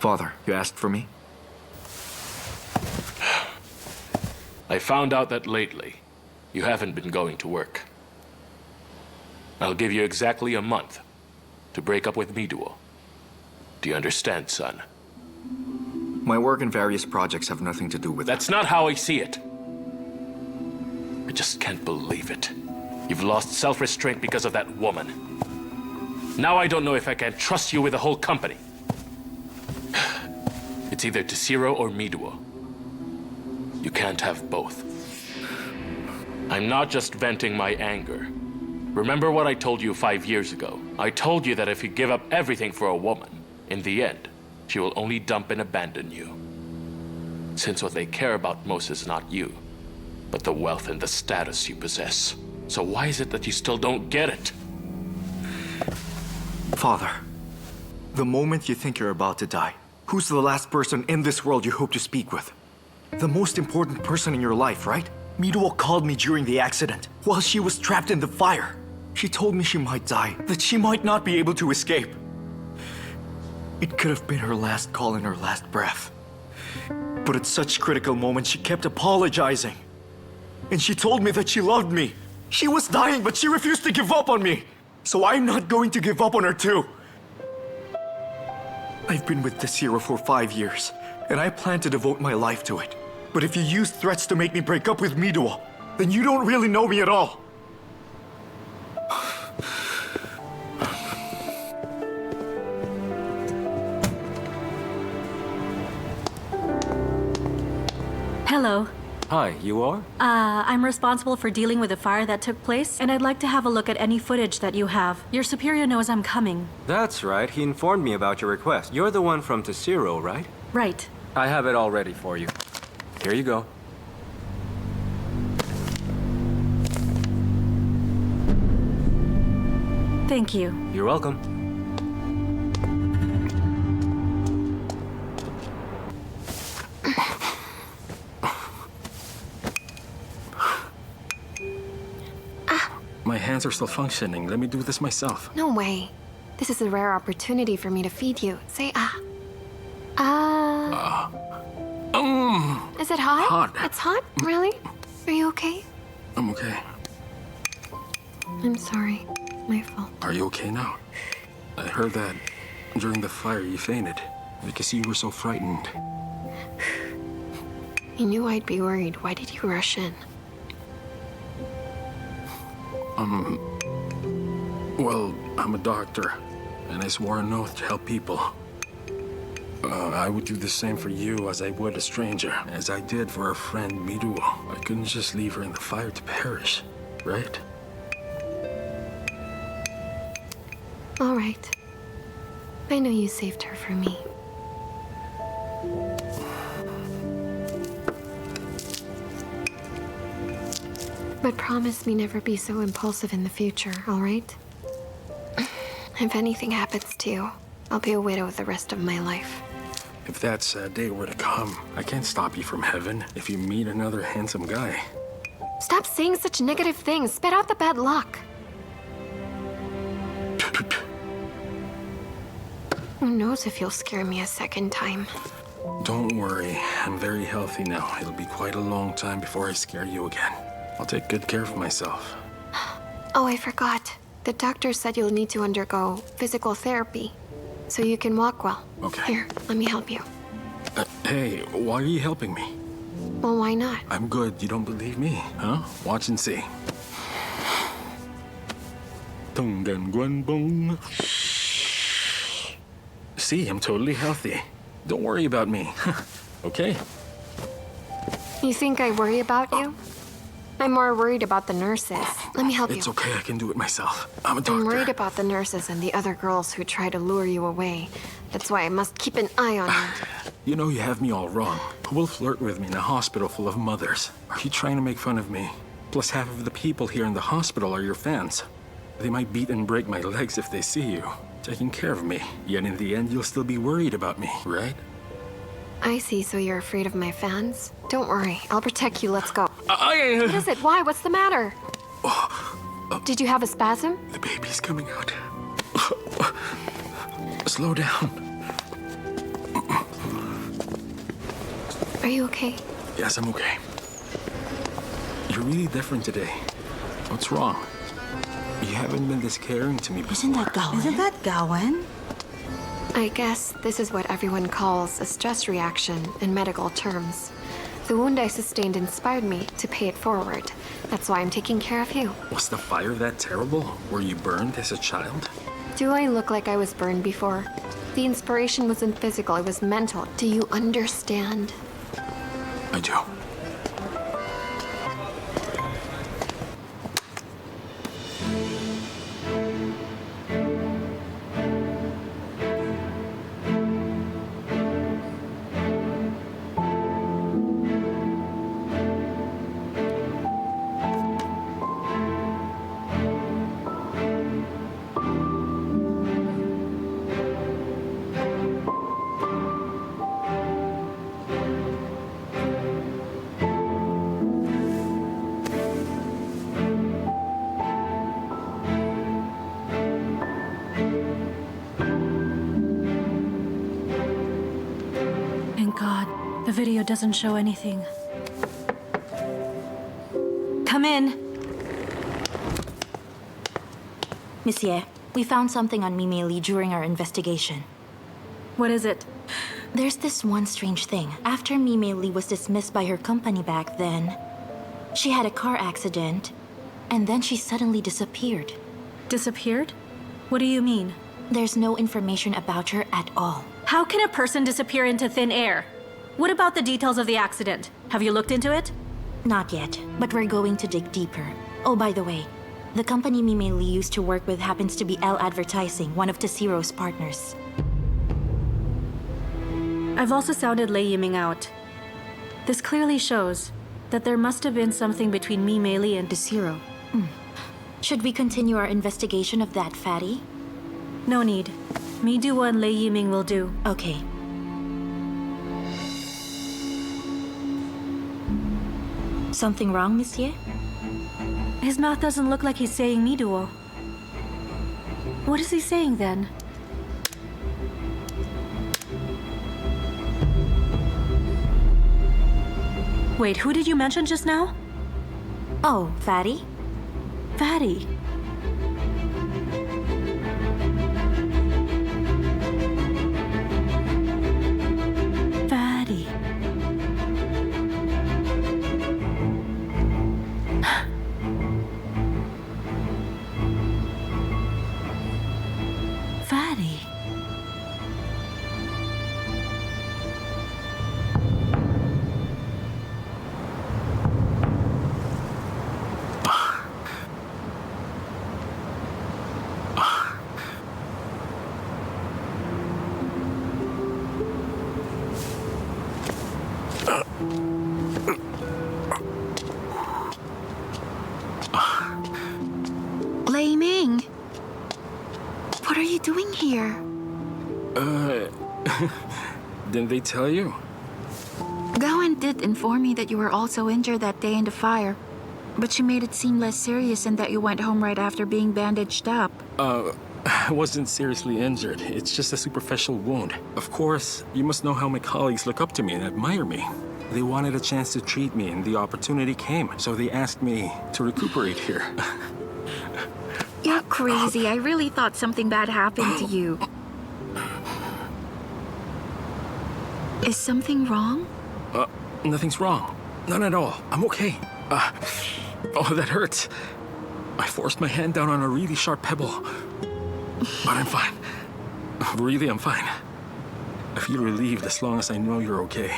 Father, you asked for me? I found out that lately, you haven't been going to work. I'll give you exactly a month to break up with Miduo. Do you understand, son? My work and various projects have nothing to do with That's not how I see it. I just can't believe it. You've lost self-restraint because of that woman. Now I don't know if I can trust you with the whole company. It's either Tashiro or Miduo. You can't have both. I'm not just venting my anger. Remember what I told you 5 years ago? I told you that if you give up everything for a woman, in the end, she will only dump and abandon you. Since what they care about most is not you, but the wealth and the status you possess. So why is it that you still don't get it? Father, the moment you think you're about to die, who's the last person in this world you hope to speak with? The most important person in your life, right? Miduo called me during the accident, while she was trapped in the fire. She told me she might die, that she might not be able to escape. It could have been her last call and her last breath. But at such critical moments, she kept apologizing. And she told me that she loved me. She was dying, but she refused to give up on me. So I'm not going to give up on her too. I've been with Tashiro for 5 years, and I plan to devote my life to it. But if you use threats to make me break up with Miduo, then you don't really know me at all. Hello. Hi, you are? I'm responsible for dealing with the fire that took place, and I'd like to have a look at any footage that you have. Your superior knows I'm coming. That's right. He informed me about your request. You're the one from Tashiro, right? Right. I have it all ready for you. Here you go. Thank you. You're welcome. My hands are still functioning. Let me do this myself. No way. This is a rare opportunity for me to feed you. Say ah. Is it hot? Hot. It's hot? Really? Are you okay? I'm okay. I'm sorry. My fault. Are you okay now? I heard that during the fire you fainted because you were so frightened. I knew I'd be worried. Why did you rush in? Well, I'm a doctor, and I swore an oath to help people. I would do the same for you as I would a stranger, as I did for our friend Miduo. I couldn't just leave her in the fire to perish, right? All right. I know you saved her for me. But promise me never be so impulsive in the future, all right? If anything happens to you, I'll be a widow the rest of my life. If that sad day were to come, I can't stop you from heaven if you meet another handsome guy. Stop saying such negative things. Spit out the bad luck. Who knows if you'll scare me a second time. Don't worry, I'm very healthy now. It'll be quite a long time before I scare you again. I'll take good care of myself. Oh, I forgot. The doctor said you'll need to undergo physical therapy, so you can walk well. Okay. Here, let me help you. Hey, why are you helping me? Well, why not? I'm good. You don't believe me, huh? Watch and see. See, I'm totally healthy. Don't worry about me. Okay? You think I worry about you? I'm more worried about the nurses. Let me help you. It's okay. I can do it myself. I'm a doctor. I'm worried about the nurses and the other girls who try to lure you away. That's why I must keep an eye on you. You know you have me all wrong. Who will flirt with me in a hospital full of mothers? Are you trying to make fun of me? Plus, half of the people here in the hospital are your fans. They might beat and break my legs if they see you taking care of me. Yet in the end, you'll still be worried about me, right? I see, so you're afraid of my fans? Don't worry, I'll protect you. Let's go. What What is it? Why? What's the matter? Did you have a spasm? The baby's coming out. Slow down. Are you okay? Yes, I'm okay. You're really different today. What's wrong? You haven't been this caring to me before. Isn't that Gawain? I guess this is what everyone calls a stress reaction in medical terms. The wound I sustained inspired me to pay it forward. That's why I'm taking care of you. Was the fire that terrible? Were you burned as a child? Do I look like I was burned before? The inspiration wasn't physical, it was mental. Do you understand? I do. Thank God. The video doesn't show anything. Come in. Monsieur, we found something on Mimei Lee during our investigation. What is it? There's this one strange thing. After Mimei Lee was dismissed by her company back then, she had a car accident, and then she suddenly disappeared. Disappeared? What do you mean? There's no information about her at all. How can a person disappear into thin air? What about the details of the accident? Have you looked into it? Not yet, but we're going to dig deeper. Oh, by the way, the company Mimei Lee used to work with happens to be L Advertising, one of Tesiro's partners. I've also sounded Lei Yiming out. This clearly shows that there must have been something between Mimei Lee and Tesiro. Should we continue our investigation of that fatty? No need. Mi Duo and Lei Yiming will do. Okay. Something wrong, monsieur? His mouth doesn't look like he's saying Mi Duo. What is he saying then? Wait, who did you mention just now? Oh, fatty? Fatty. Fatty. Fatty. Lei Ming, what are you doing here? Didn't they tell you? Gowan did inform me that you were also injured that day in the fire, but she made it seem less serious and that you went home right after being bandaged up. I wasn't seriously injured. It's just a superficial wound. Of course, you must know how my colleagues look up to me and admire me. They wanted a chance to treat me, and the opportunity came, so they asked me to recuperate here. You're crazy. I really thought something bad happened to you. Is something wrong? Nothing's wrong. None at all. I'm okay. Oh, that hurts. I forced my hand down on a really sharp pebble. But I'm fine. Really, I'm fine. I feel relieved as long as I know you're okay.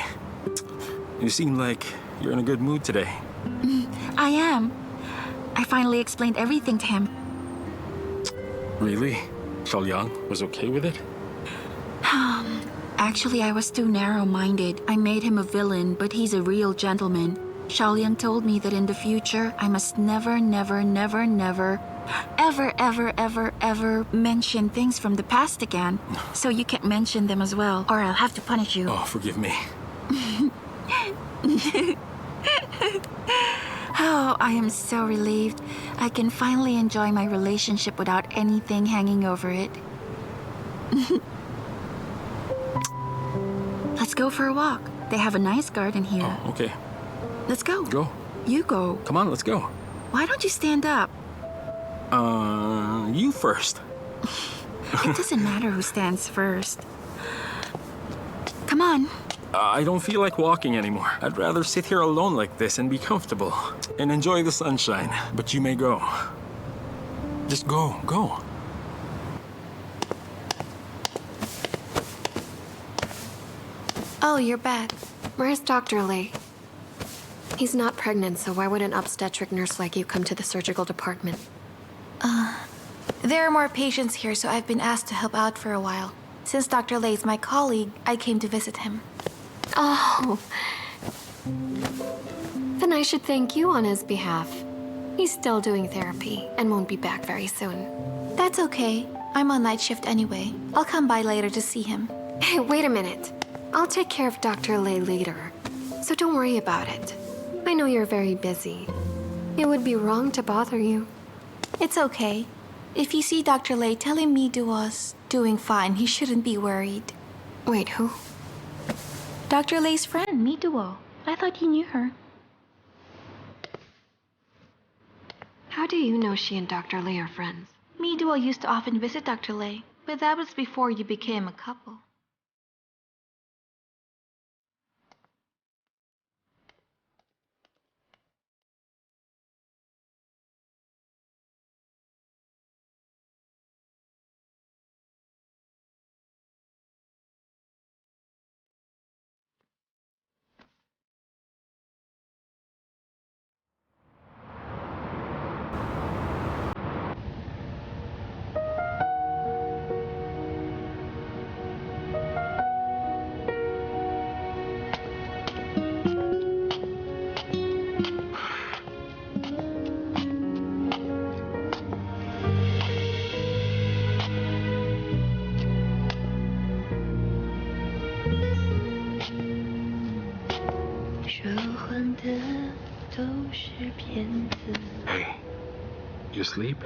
You seem like you're in a good mood today. I am. I finally explained everything to him. Really? Xiaoliang was okay with it? Actually, I was too narrow-minded. I made him a villain, but he's a real gentleman. Xiaoliang told me that in the future, I must never, never, never, never, ever, ever, ever, ever mention things from the past again. So you can't mention them as well, or I'll have to punish you. Oh, forgive me. Oh, I am so relieved. I can finally enjoy my relationship without anything hanging over it. Let's go for a walk. They have a nice garden here. Oh, okay. Let's go. Go. You go. Come on, let's go. Why don't you stand up? You first. It doesn't matter who stands first. Come on. I don't feel like walking anymore. I'd rather sit here alone like this and be comfortable and enjoy the sunshine. But you may go. Just go, go. Oh, you're back. Where's Dr. Lei? He's not pregnant, so why would an obstetric nurse like you come to the surgical department? There are more patients here, so I've been asked to help out for a while. Since Dr. Lei is my colleague, I came to visit him. Oh. Then I should thank you on his behalf. He's still doing therapy and won't be back very soon. That's okay. I'm on night shift anyway. I'll come by later to see him. Hey, wait a minute. I'll take care of Dr. Lei later, so don't worry about it. I know you're very busy. It would be wrong to bother you. It's okay. If you see Dr. Lei, tell him Miduo's doing fine. He shouldn't be worried. Wait, who? Dr. Lei's friend, Miduo. I thought you knew her. How do you know she and Dr. Lei are friends? Miduo used to often visit Dr. Lei, but that was before you became a couple. Hey, you asleep?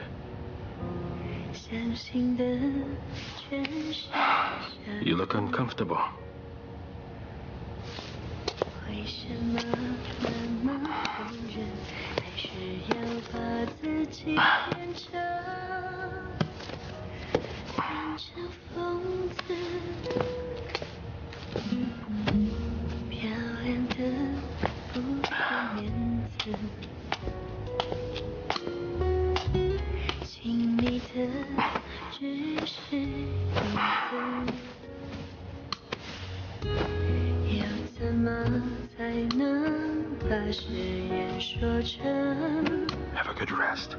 You look uncomfortable. Have a good rest.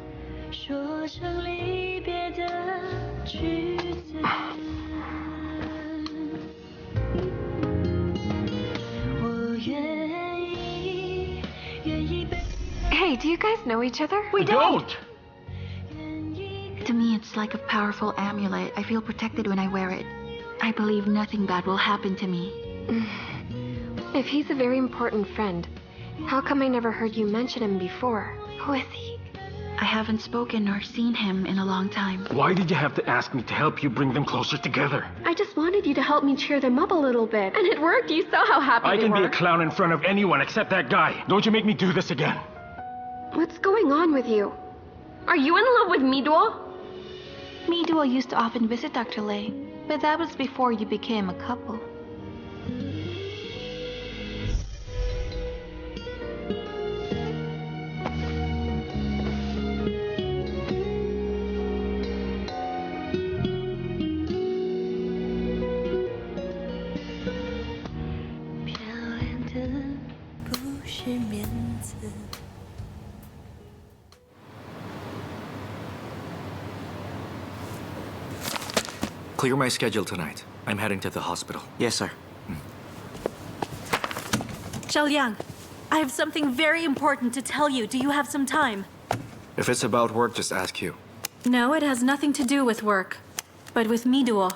Hey, do you guys know each other? We don't! To me, it's like a powerful amulet. I feel protected when I wear it. I believe nothing bad will happen to me. If he's a very important friend, how come I never heard you mention him before? Who is he? I haven't spoken or seen him in a long time. Why did you have to ask me to help you bring them closer together? I just wanted you to help me cheer them up a little bit. And it worked. You saw how happy I they can were. be a clown in front of anyone except that guy. Don't you make me do this again. What's going on with you? Are you in love with Miduo? Miduo used to often visit Dr. Lei, but that was before you became a couple. Clear my schedule tonight. I'm heading to the hospital. Yes, sir. Xiaoliang, I have something very important to tell you. Do you have some time? If it's about work, just ask you. No, it has nothing to do with work, but with Miduo.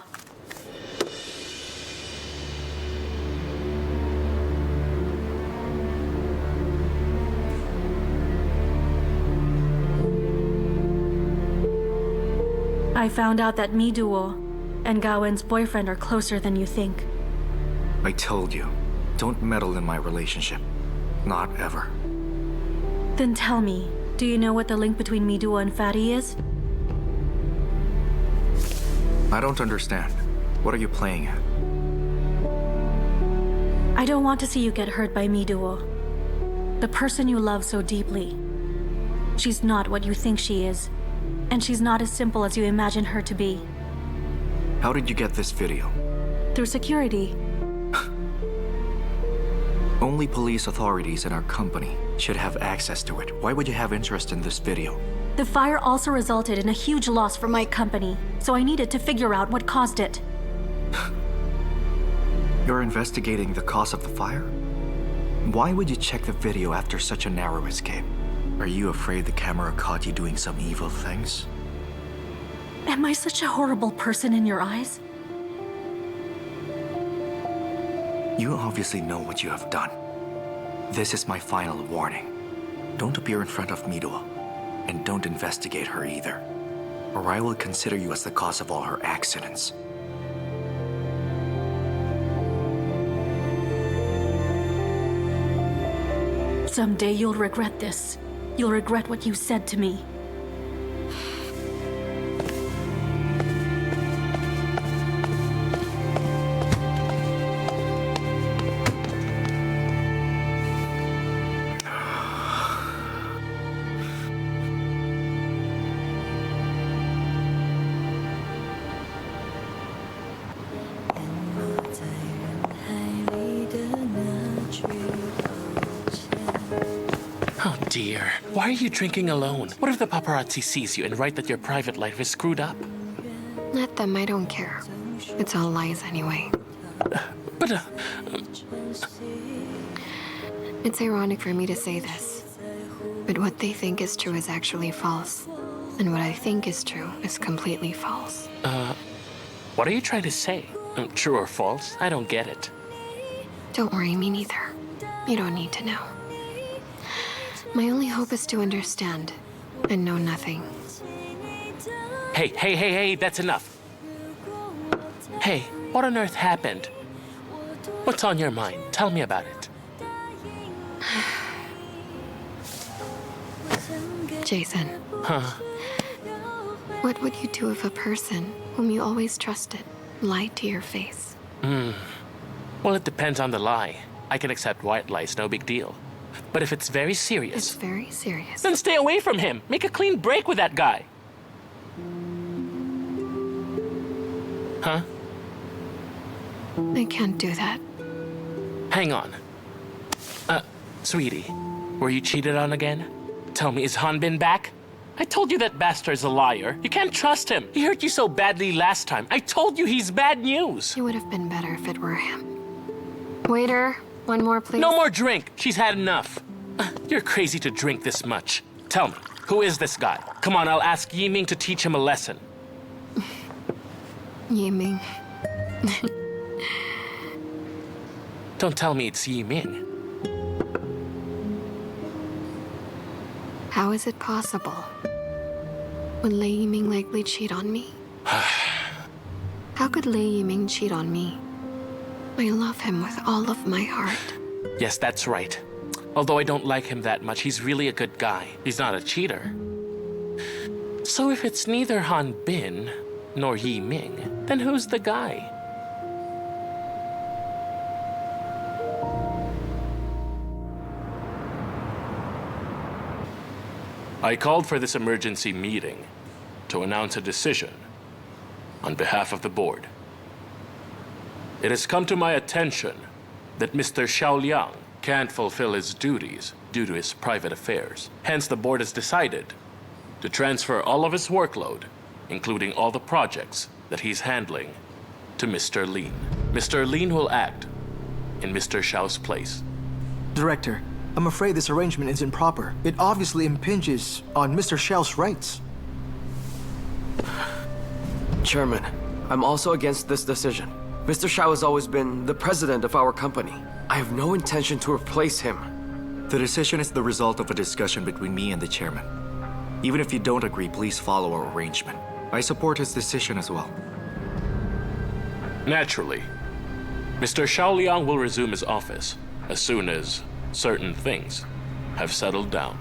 I found out that Miduo and Gawen's boyfriend are closer than you think. I told you, don't meddle in my relationship. Not ever. Then tell me, do you know what the link between Miduo and Fatty is? I don't understand. What are you playing at? I don't want to see you get hurt by Miduo. The person you love so deeply. She's not what you think she is. And she's not as simple as you imagine her to be. How did you get this video? Through security. Only police authorities in our company should have access to it. Why would you have interest in this video? The fire also resulted in a huge loss for my company, so I needed to figure out what caused it. You're investigating the cause of the fire? Why would you check the video after such a narrow escape? Are you afraid the camera caught you doing some evil things? Am I such a horrible person in your eyes? You obviously know what you have done. This is my final warning. Don't appear in front of Miduo, and don't investigate her either, or I will consider you as the cause of all her accidents. Someday you'll regret this. You'll regret what you said to me. Oh dear. Why are you drinking alone? What if the paparazzi sees you and write that your private life is screwed up? Let them, I don't care. It's all lies anyway. But, It's ironic for me to say this, but what they think is true is actually false. And what I think is true is completely false. what are you trying to say? True or false? I don't get it. Don't worry, me neither. You don't need to know. My only hope is to understand and know nothing. Hey, that's enough. Hey, what on earth happened? What's on your mind? Tell me about it. Jason. Huh? What would you do if a person whom you always trusted lied to your face? Well, it depends on the lie. I can accept white lies, no big deal. But if it's very serious... It's very serious. Then stay away from him. Make a clean break with that guy. Huh? I can't do that. Hang on. Sweetie, were you cheated on again? Tell me, is Hanbin back? I told you that bastard's a liar. You can't trust him. He hurt you so badly last time. I told you he's bad news. It would have been better if it were him. Waiter, one more, please. No more drink. She's had enough. You're crazy to drink this much. Tell me, who is this guy? Come on, I'll ask Yiming to teach him a lesson. Yiming. Don't tell me it's Yiming. How is it possible? Would Lei Yiming likely cheat on me? How could Lei Yiming cheat on me? I love him with all of my heart. Yes, that's right. Although I don't like him that much, he's really a good guy. He's not a cheater. So if it's neither Han Bin nor Yi Ming, then who's the guy? I called for this emergency meeting to announce a decision on behalf of the board. It has come to my attention that Mr. Xiaoliang can't fulfill his duties due to his private affairs. Hence, the board has decided to transfer all of his workload, including all the projects that he's handling, to Mr. Lin. Mr. Lin will act in Mr. Xiao's place. Director, I'm afraid this arrangement isn't proper. It obviously impinges on Mr. Xiao's rights. Chairman, I'm also against this decision. Mr. Xiao has always been the president of our company. I have no intention to replace him. The decision is the result of a discussion between me and the chairman. Even if you don't agree, please follow our arrangement. I support his decision as well. Naturally. Mr. Xiaoliang will resume his office as soon as certain things have settled down.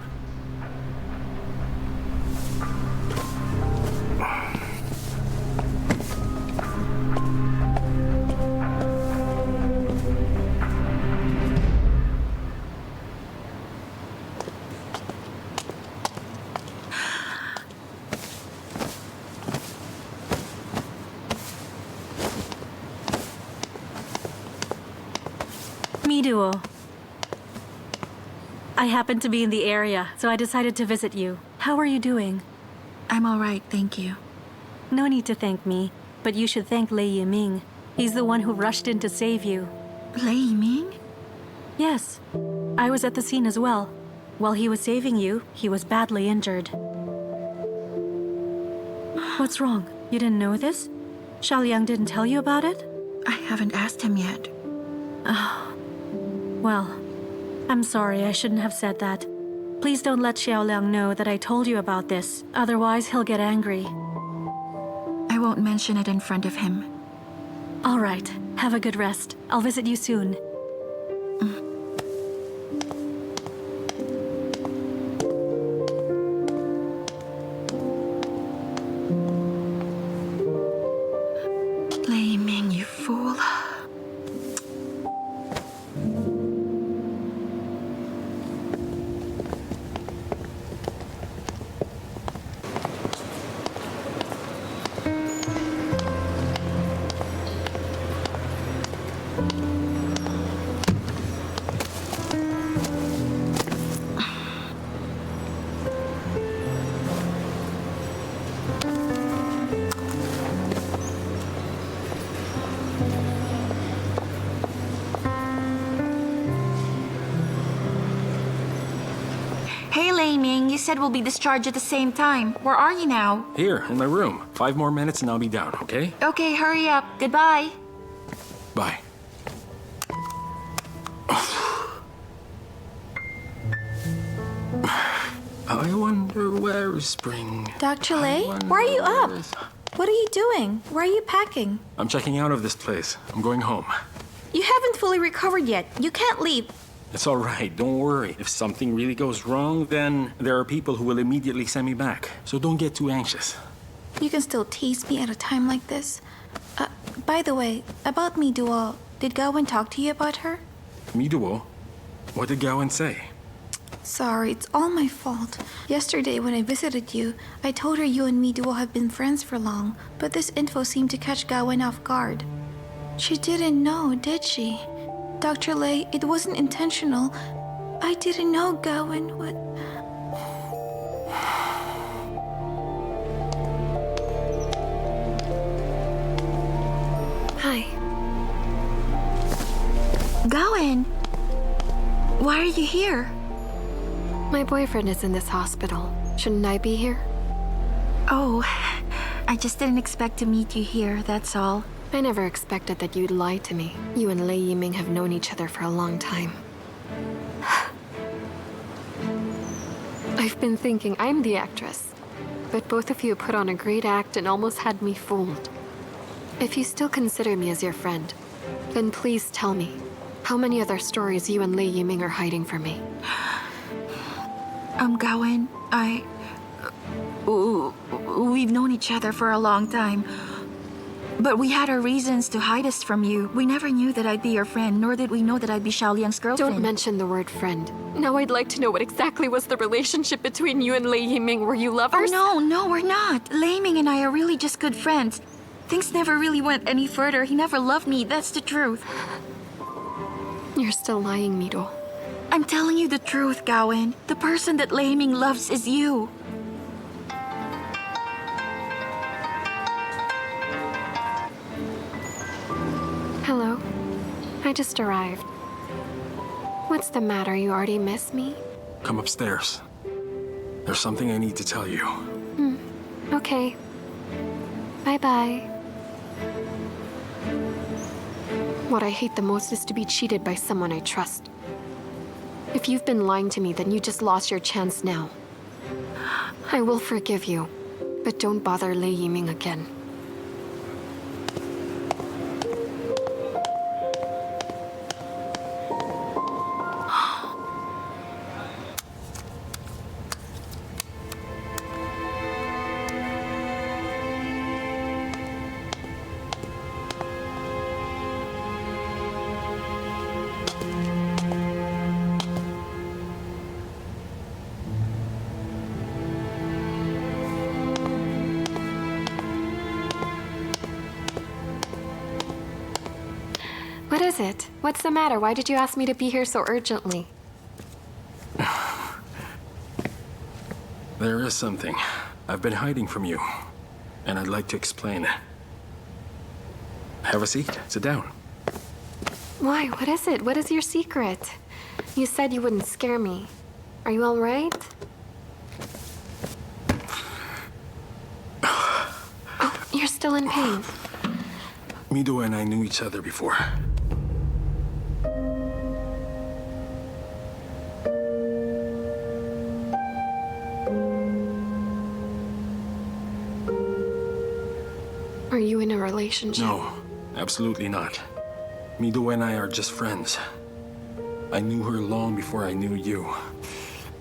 Miduo. I happened to be in the area, so I decided to visit you. How are you doing? I'm all right, thank you. No need to thank me, but you should thank Lei Yiming. He's the one who rushed in to save you. Lei Yiming? Yes. I was at the scene as well. While he was saving you, he was badly injured. What's wrong? You didn't know this? Xiaoliang didn't tell you about it? I haven't asked him yet. Well, I'm sorry, I shouldn't have said that. Please don't let Xiaoliang know that I told you about this. Otherwise, he'll get angry. I won't mention it in front of him. All right. Have a good rest. I'll visit you soon. Lei Yiming, you fool. Hey, Lei Yiming, you said we'll be discharged at the same time. Where are you now? Here, in my room. 5 more minutes and I'll be down, okay? Okay, hurry up. Goodbye. Bye. I wonder where is spring. Dr. Lei, why are you up? What are you doing? Where are you packing? I'm checking out of this place. I'm going home. You haven't fully recovered yet. You can't leave. It's all right, don't worry. If something really goes wrong, then there are people who will immediately send me back. So don't get too anxious. You can still tease me at a time like this. By the way, about Miduo, did Gawain talk to you about her? Miduo? What did Gawain say? Sorry, it's all my fault. Yesterday when I visited you, I told her you and Miduo have been friends for long, but this info seemed to catch Gawain off guard. She didn't know, did she? Dr. Lei, it wasn't intentional. I didn't know Gawain would... Hi. Gawain! Why are you here? My boyfriend is in this hospital. Shouldn't I be here? Oh, I just didn't expect to meet you here, that's all. I never expected that you'd lie to me. You and Lei Yiming have known each other for a long time. I've been thinking I'm the actress, but both of you put on a great act and almost had me fooled. If you still consider me as your friend, then please tell me how many other stories you and Lei Yiming are hiding from me. Gawain, we've known each other for a long time. But we had our reasons to hide us from you. We never knew that I'd be your friend, nor did we know that I'd be Xiaoliang's girlfriend. Don't mention the word friend. Now I'd like to know what exactly was the relationship between you and Lei Yiming. Were you lovers? Oh, no, we're not. Lei Yiming and I are really just good friends. Things never really went any further. He never loved me, that's the truth. You're still lying, Mido. I'm telling you the truth, Gawain. The person that Lei Yiming loves is you. Hello. I just arrived. What's the matter? You already miss me? Come upstairs. There's something I need to tell you. Okay. Bye-bye. What I hate the most is to be cheated by someone I trust. If you've been lying to me, then you just lost your chance now. I will forgive you, but don't bother Lei Yiming again. What is it? What's the matter? Why did you ask me to be here so urgently? There is something I've been hiding from you, and I'd like to explain. Have a seat. Sit down. Why? What is it? What is your secret? You said you wouldn't scare me. Are you all right? Oh, you're still in pain. Mido and I knew each other before. Are you in a relationship? No, absolutely not. Mido and I are just friends. I knew her long before I knew you.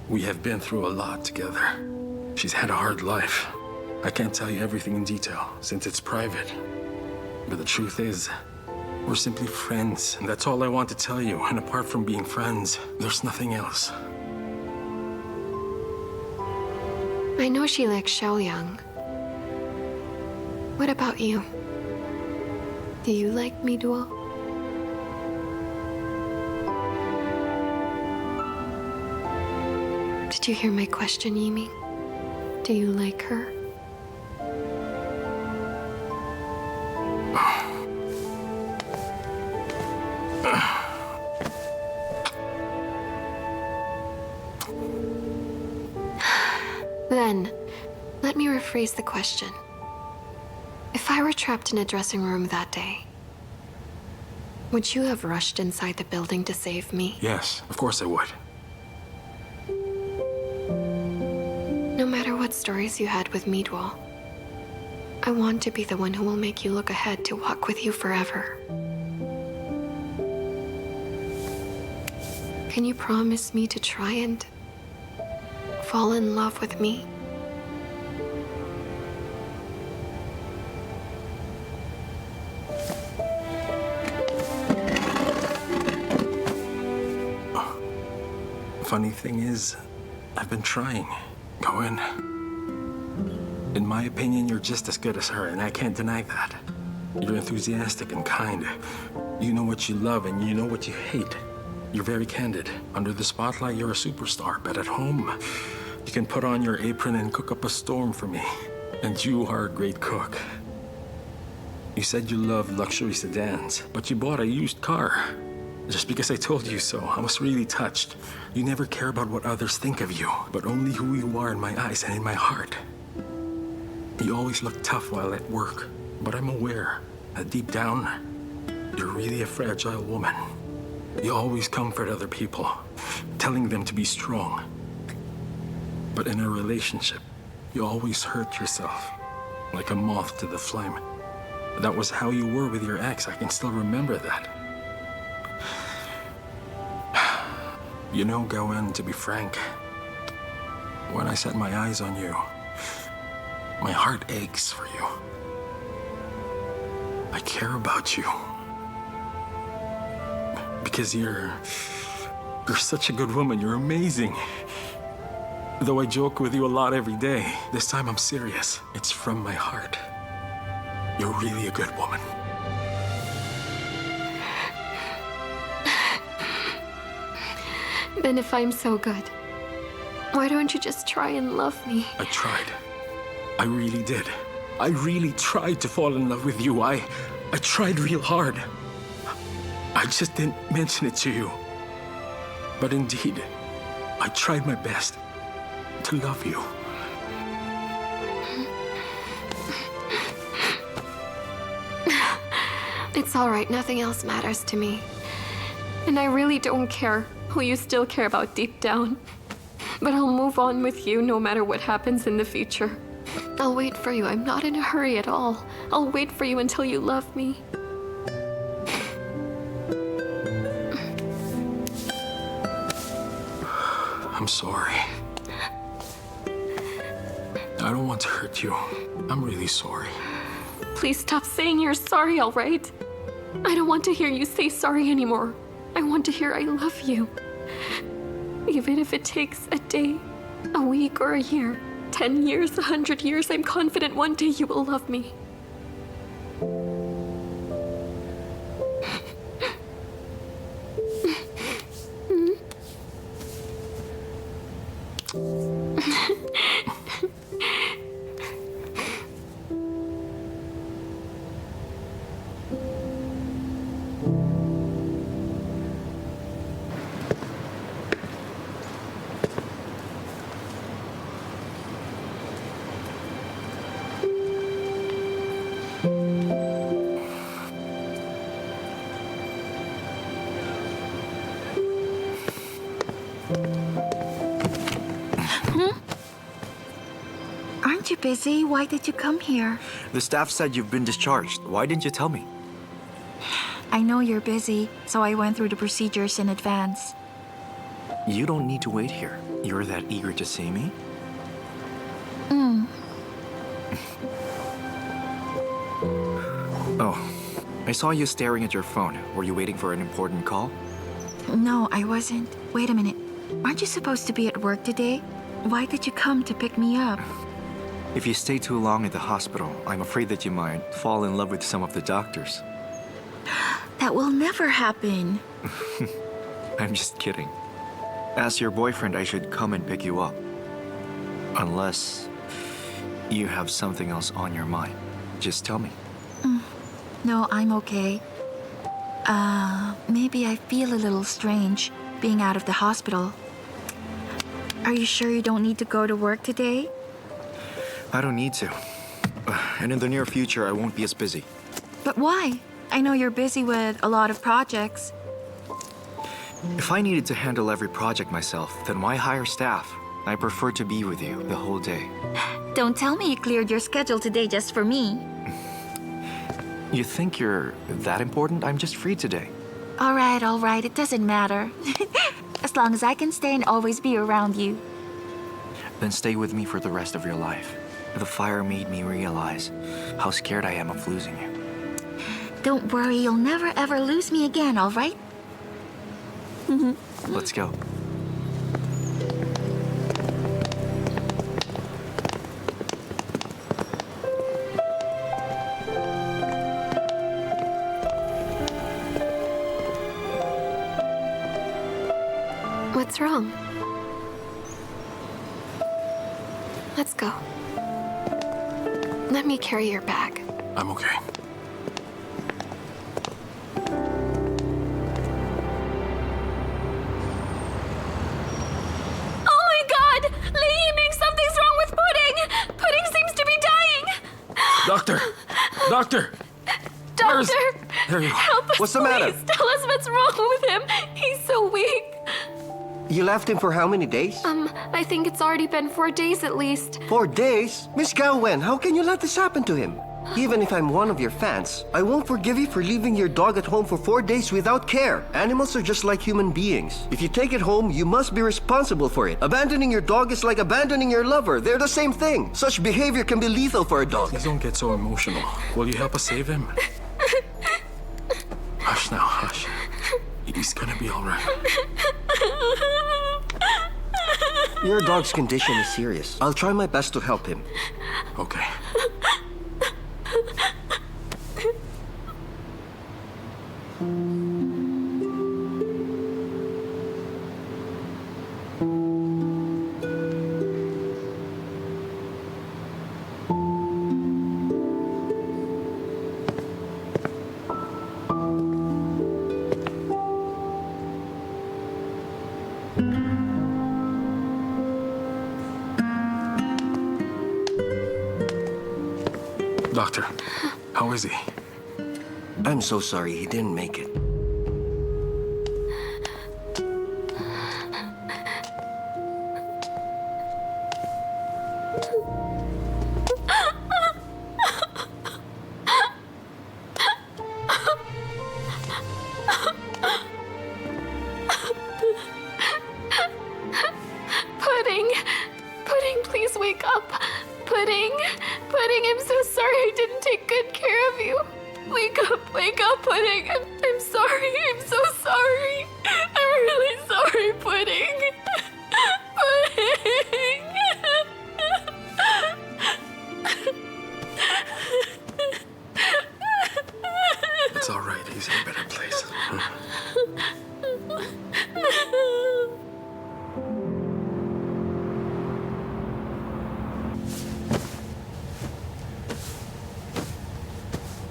We have been through a lot together. She's had a hard life. I can't tell you everything in detail, since it's private. But the truth is, we're simply friends, and that's all I want to tell you. And apart from being friends, there's nothing else. I know she likes Xiaoyang. What about you? Do you like me, Duo? Did you hear my question, Yiming? Do you like her? Then, let me rephrase the question. If I were trapped in a dressing room that day, would you have rushed inside the building to save me? Yes, of course I would. No matter what stories you had with Meadwall, I want to be the one who will make you look ahead to walk with you forever. Can you promise me to try and fall in love with me? Funny thing is, I've been trying. Go in. In my opinion, you're just as good as her, and I can't deny that. You're enthusiastic and kind. You know what you love and you know what you hate. You're very candid. Under the spotlight, you're a superstar, but at home, you can put on your apron and cook up a storm for me. And you are a great cook. You said you love luxury sedans, but you bought a used car. Just because I told you so, I was really touched. You never care about what others think of you, but only who you are in my eyes and in my heart. You always look tough while at work, but I'm aware that deep down, you're really a fragile woman. You always comfort other people, telling them to be strong. But in a relationship, you always hurt yourself, like a moth to the flame. That was how you were with your ex. I can still remember that. You know, Gawain, to be frank, when I set my eyes on you, my heart aches for you. I care about you. Because you're such a good woman. You're amazing. Though I joke with you a lot every day, this time I'm serious. It's from my heart. You're really a good woman. Then if I'm so good, why don't you just try and love me? I tried. I really did. I really tried to fall in love with you. I tried real hard. I just didn't mention it to you. But indeed, I tried my best to love you. It's all right, nothing else matters to me. And I really don't care who you still care about deep down. But I'll move on with you no matter what happens in the future. I'll wait for you. I'm not in a hurry at all. I'll wait for you until you love me. I'm sorry. I don't want to hurt you. I'm really sorry. Please stop saying you're sorry, all right? I don't want to hear you say sorry anymore. I want to hear I love you. Even if it takes a day, a week, or a year, 10 years, 100 years, I'm confident one day you will love me. busy? Why did you come here? The staff said you've been discharged. Why didn't you tell me? I know you're busy, so I went through the procedures in advance. You don't need to wait here. You're that eager to see me? Oh, I saw you staring at your phone. Were you waiting for an important call? No, I wasn't. Wait a minute. Aren't you supposed to be at work today? Why did you come to pick me up? If you stay too long at the hospital, I'm afraid that you might fall in love with some of the doctors. That will never happen. I'm just kidding. As your boyfriend, I should come and pick you up. Unless you have something else on your mind. Just tell me. No, I'm okay. Maybe I feel a little strange being out of the hospital. Are you sure you don't need to go to work today? I don't need to. And in the near future, I won't be as busy. But why? I know you're busy with a lot of projects. If I needed to handle every project myself, then why hire staff? I prefer to be with you the whole day. Don't tell me you cleared your schedule today just for me. You think you're that important? I'm just free today. All right, it doesn't matter. As long as I can stay and always be around you. Then stay with me for the rest of your life. The fire made me realize how scared I am of losing you. Don't worry, you'll never ever lose me again, all right? Let's go. What's wrong? Let's go. Let me carry your bag. I'm okay. Oh my god! Li-Yiming, something's wrong with Pudding! Pudding seems to be dying! Doctor! Doctor! Doctor! There you are. Help us, What's the matter? please. Tell us what's wrong with him. He's so weak. You left him for how many days? I think it's already been 4 days at least. 4 days? Miss Gao Wen, how can you let this happen to him? Even if I'm one of your fans, I won't forgive you for leaving your dog at home for 4 days without care. Animals are just like human beings. If you take it home, you must be responsible for it. Abandoning your dog is like abandoning your lover. They're the same thing. Such behavior can be lethal for a dog. Please don't get so emotional. Will you help us save him? Hush now, hush. He's gonna be all right. Your dog's condition is serious. I'll try my best to help him. Okay. Doctor, how is he? I'm so sorry he didn't make it. Pudding, please wake up. Pudding, I'm so sorry I didn't take good care of you. Wake up, Pudding. I'm sorry, I'm so sorry. I'm really sorry, Pudding. Pudding. It's all right. He's in a better place.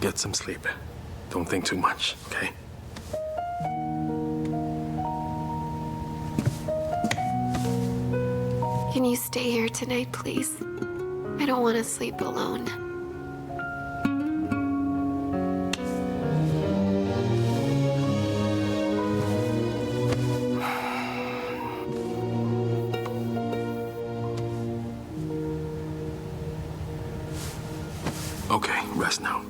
Get some sleep. Don't think too much, okay? Can you stay here tonight, please? I don't want to sleep alone. request now.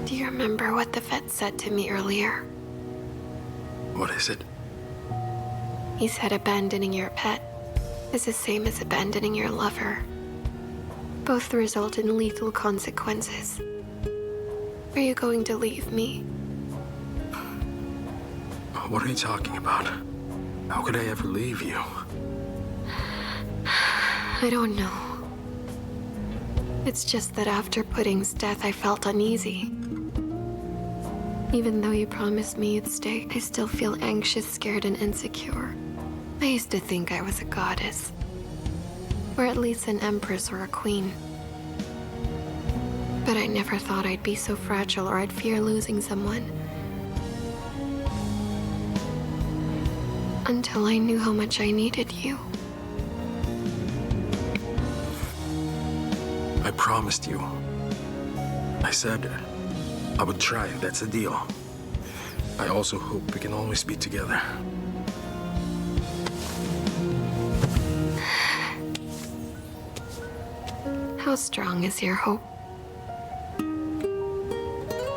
Do you remember what the vet said to me earlier? What is it? He said abandoning your pet is the same as abandoning your lover. Both result in lethal consequences. Are you going to leave me? What are you talking about? How could I ever leave you? I don't know. It's just that after Pudding's death, I felt uneasy. Even though you promised me you'd stay, I still feel anxious, scared, and insecure. I used to think I was a goddess. Or at least an empress or a queen. But I never thought I'd be so fragile or I'd fear losing someone. Until I knew how much I needed you. I promised you. I said I would try, that's a deal. I also hope we can always be together. How strong is your hope?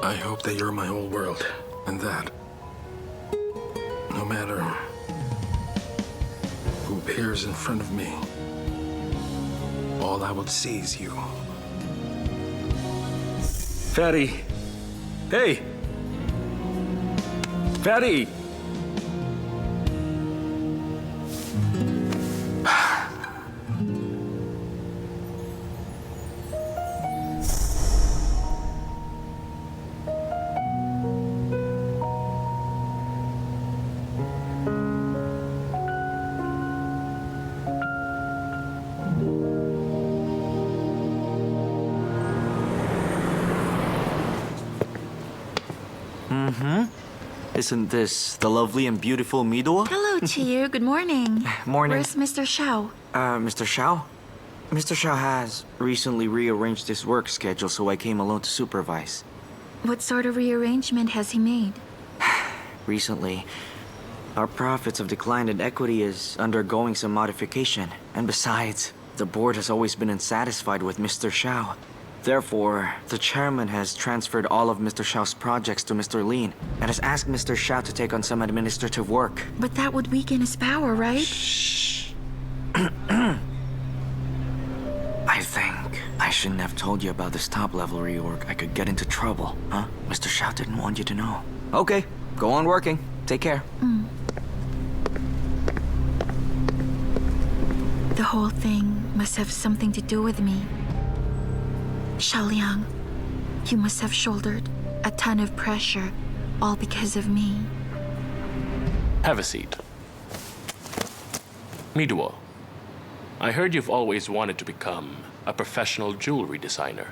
I hope that you're my whole world, and that no matter who appears in front of me, all I will see is you. Fatty! Hey! Fatty! Isn't this the lovely and beautiful Miduo? Hello, Cheer. Good morning. Morning. Where's Mr. Xiao? Mr. Xiao? Mr. Xiao has recently rearranged his work schedule, so I came alone to supervise. What sort of rearrangement has he made? Recently, our profits have declined and equity is undergoing some modification. And besides, the board has always been unsatisfied with Mr. Xiao. Therefore, the chairman has transferred all of Mr. Xiao's projects to Mr. Lin and has asked Mr. Xiao to take on some administrative work. But that would weaken his power, right? Shh. I think I shouldn't have told you about this top-level reorg. I could get into trouble, huh? Mr. Xiao didn't want you to know. Okay, go on working. Take care. The whole thing must have something to do with me. Xiaoliang, you must have shouldered a ton of pressure, all because of me. Have a seat. Miduo, I heard you've always wanted to become a professional jewelry designer.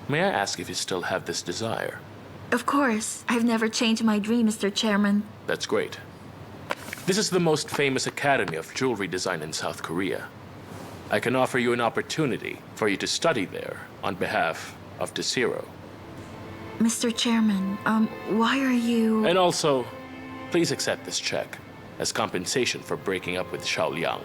May I ask if you still have this desire? Of course. I've never changed my dream, Mr. Chairman. That's great. This is the most famous academy of jewelry design in South Korea. I can offer you an opportunity for you to study there on behalf of Desiro. Mr. Chairman, why are you... And also, please accept this check as compensation for breaking up with Xiaoliang.